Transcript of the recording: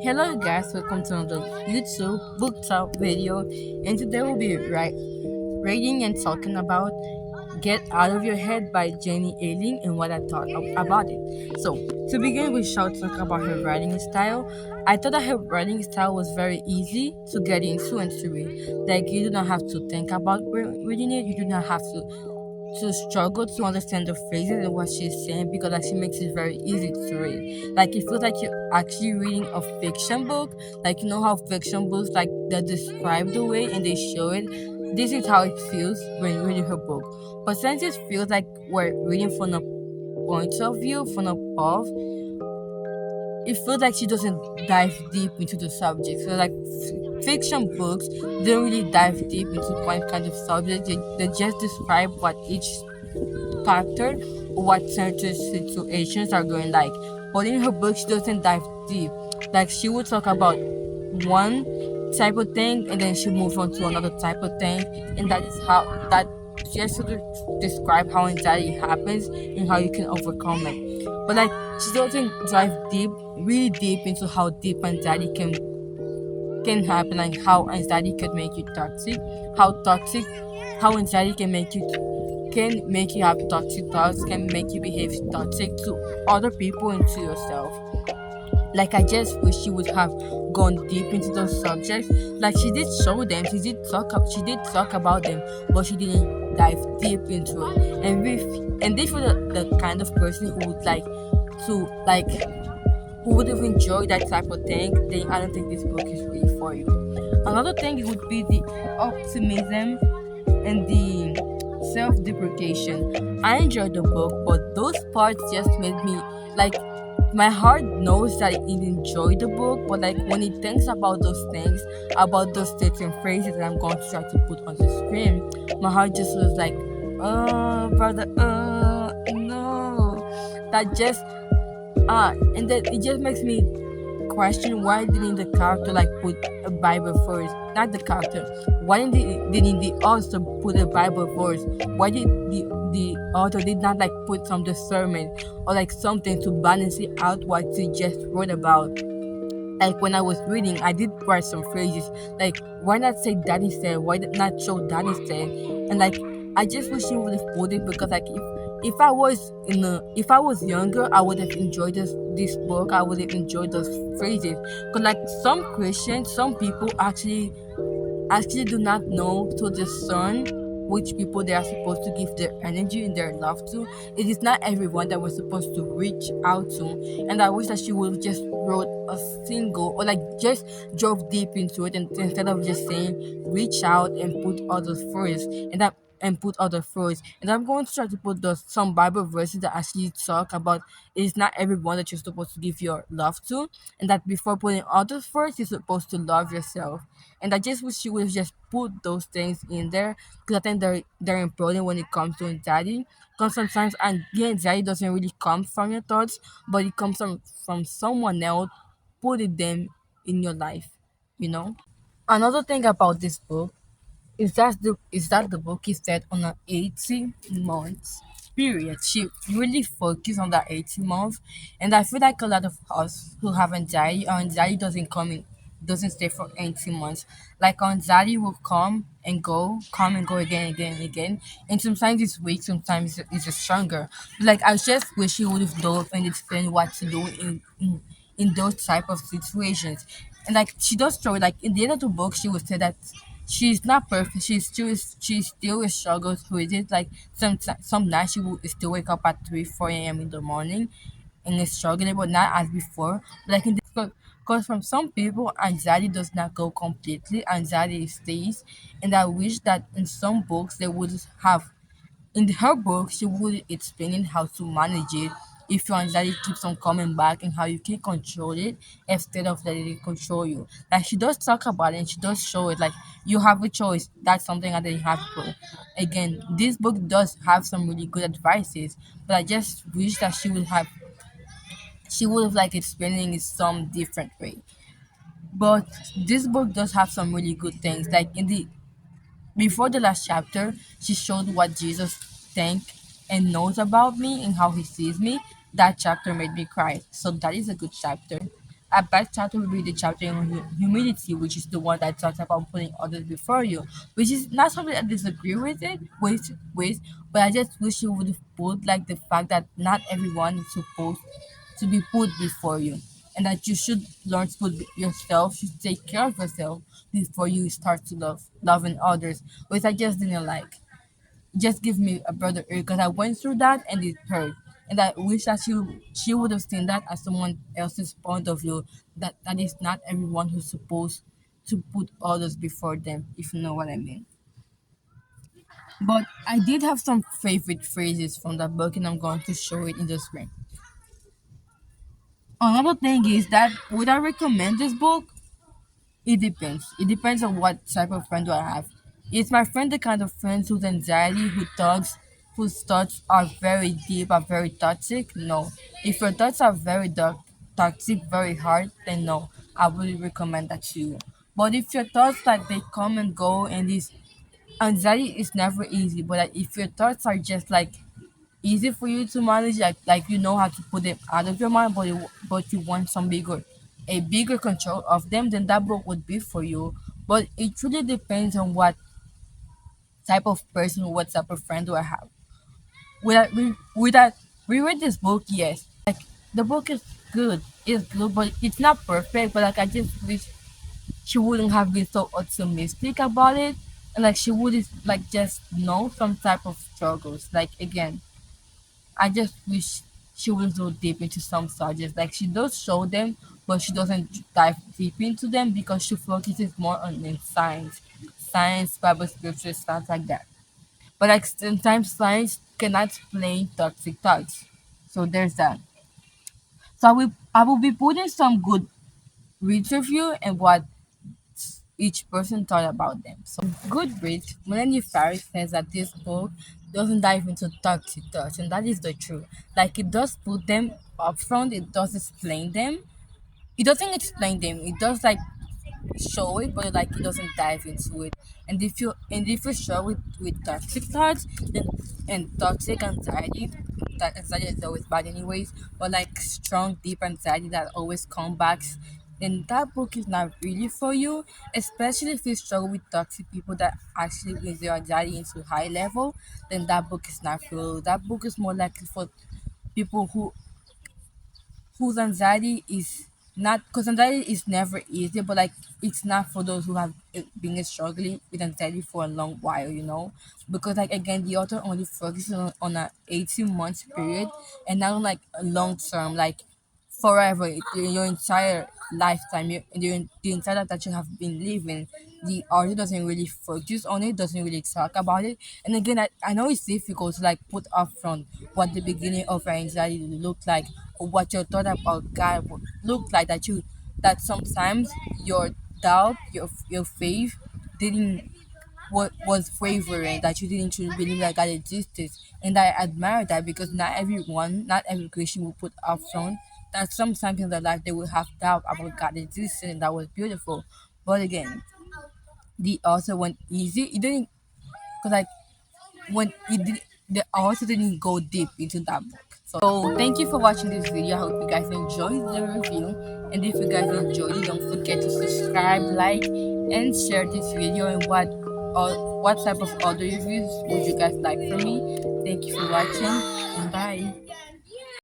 Hello guys, welcome to another YouTube booktok video, and today we'll be reading and talking about Get Out of Your Head by Jennie Allen and what I thought about it. So, to begin, we shall talk about her writing style. I thought that her writing style was very easy to get into and to read. Like, you do not have to think about reading it, you do not have to struggle to understand the phrases and what she's saying because like she makes it very easy to read. Like it feels like you're actually reading a fiction book. Like you know how fiction books like they describe the way and they show it. This is how it feels when reading her book. But since it feels like we're reading from a point of view, from above, it feels like she doesn't dive deep into the subject. So like fiction books don't really dive deep into one kind of subject. They just describe what each character or what certain situations are going like. But in her book she doesn't dive deep. Like she would talk about one type of thing and then she moves on to another type of thing, and that is how that she has to describe how anxiety happens and how you can overcome it. But like she doesn't dive deep, really deep into how deep anxiety can happen and how anxiety can make you toxic, how anxiety can make you have toxic thoughts, can make you behave toxic to other people and to yourself. Like I just wish she would have gone deep into those subjects. Like she did show them, she did talk about them, but she didn't dive deep into it. And if you're the kind of person who would like to like who would have enjoyed that type of thing, then I don't think this book is really for you. Another thing would be the optimism and the self-deprecation. I enjoyed the book, but those parts just made me like my heart knows that it enjoyed the book, but like when it thinks about those things, about those certain phrases that I'm going to try to put on the screen, my heart just was like, oh brother, no. That just and then it just makes me question why didn't the character like put a Bible first? Not the character. Why didn't the author put a Bible first? Why did the author did not like put some discernment or like something to balance it out what he just wrote about? Like when I was reading, I did write some phrases like why not say daddy said, why not show daddy said, and like I just wish he would have put it because like if I was younger, I would have enjoyed this book. I would have enjoyed those phrases. Cause like some Christians, some people actually do not know to discern which people they are supposed to give their energy and their love to. It is not everyone that we're supposed to reach out to. And I wish that she would have just wrote a single or like just drove deep into it and instead of just saying reach out and put others first. And put other first. And I'm going to try to put some Bible verses that actually talk about it is not everyone that you're supposed to give your love to, and that before putting others first, you're supposed to love yourself. And I just wish you would have just put those things in there because I think they're important when it comes to anxiety. Because sometimes and the anxiety doesn't really come from your thoughts, but it comes from someone else putting them in your life. You know. Another thing about this book is that the book is set on an 18 months period. She really focused on that 18 months, and I feel like a lot of us who have anxiety, our anxiety doesn't stay for 18 months. Like our anxiety will come and go again, again, and again. And sometimes it's weak, sometimes it's just stronger. Like I just wish she would have dove and explained what to do in those type of situations. And like she does show like in the end of the book she would say that she's not perfect. She still struggles with it. Like some nights she will still wake up at 3 4 a.m. in the morning and is struggling, but not as before. Like in this because from some people anxiety does not go completely. Anxiety stays, and I wish that in some books they would have in her book, she would explaining how to manage it if your anxiety keeps on coming back and how you can control it instead of letting it control you. Like she does talk about it and she does show it like you have a choice. That's something I didn't have before. Again, this book does have some really good advices, but I just wish that she would have like explaining it some different way. But this book does have some really good things. Like in the before the last chapter, she showed what Jesus thinks and knows about me and how he sees me. That chapter made me cry. So that is a good chapter. a bad chapter would be the chapter on humility, which is the one that talks about putting others before you, which is not something I disagree with, but I just wish you would have put like the fact that not everyone is supposed to be put before you, and that you should learn to put yourself, you should take care of yourself before you start to loving others, which I just didn't like. Just give me a brother because I went through that and it hurt. And I wish that she would have seen that as someone else's point of view. That is not everyone who's supposed to put others before them, if you know what I mean. But I did have some favorite phrases from that book, and I'm going to show it in the screen. Another thing is that would I recommend this book? It depends. It depends on what type of friend do I have. Is my friend the kind of friend whose anxiety, whose thoughts are very deep, are very toxic? No. If your thoughts are very dark, toxic, very hard, then no. I wouldn't recommend that to you. But if your thoughts like they come and go, and this anxiety is never easy, but like, if your thoughts are just like easy for you to manage, like you know how to put them out of your mind, but you want some bigger control of them, then that book would be for you. But it really depends on what type of person, what type of friend do I have. With that reread this book, yes, like the book is good, it's good, but it's not perfect. But like I just wish she wouldn't have been so optimistic about it, and like she would like just know some type of struggles. Like again, I just wish she would go deep into some subjects. Like she does show them, but she doesn't dive deep into them because she focuses more on in science, Bible scripture, stuff like that. But like sometimes science cannot explain toxic thoughts. So there's that. So I will be putting some good read review and what each person thought about them. So Goodreads, Melanie Faris says that this book doesn't dive into toxic thoughts, and that is the truth. Like it does put them up front, it does explain them. It doesn't explain them. It does like show it, but like it doesn't dive into it. And if you show with toxic thoughts, then and toxic anxiety, that anxiety is always bad anyways, but like strong deep anxiety that always comes back, then that book is not really for you. Especially if you struggle with toxic people that actually brings your anxiety into high level, then that book is not for you. That book is more likely for people whose anxiety is not, because anxiety is never easy, but like it's not for those who have been struggling with anxiety for a long while, because like again the author only focuses on a 18 months period, and not on like a long term, like forever, your entire lifetime, the entire life that you have been living. The author doesn't really focus on it, doesn't really talk about it. And again, I know it's difficult to like put up front what the beginning of your anxiety looked like, or what your thought about God would look like, that sometimes your doubt, your faith didn't what was wavering, that you didn't truly believe that God existed. And I admire that, because not every Christian will put up front that sometimes in their life they will have doubt about God existing, and that was beautiful. But again, the author went easy. It didn't, because like when it did, the author didn't go deep into that book. So thank you for watching this video. I hope you guys enjoyed the review. And if you guys enjoyed it, don't forget to subscribe, like, and share this video. And what type of other reviews would you guys like from me? Thank you for watching, and bye.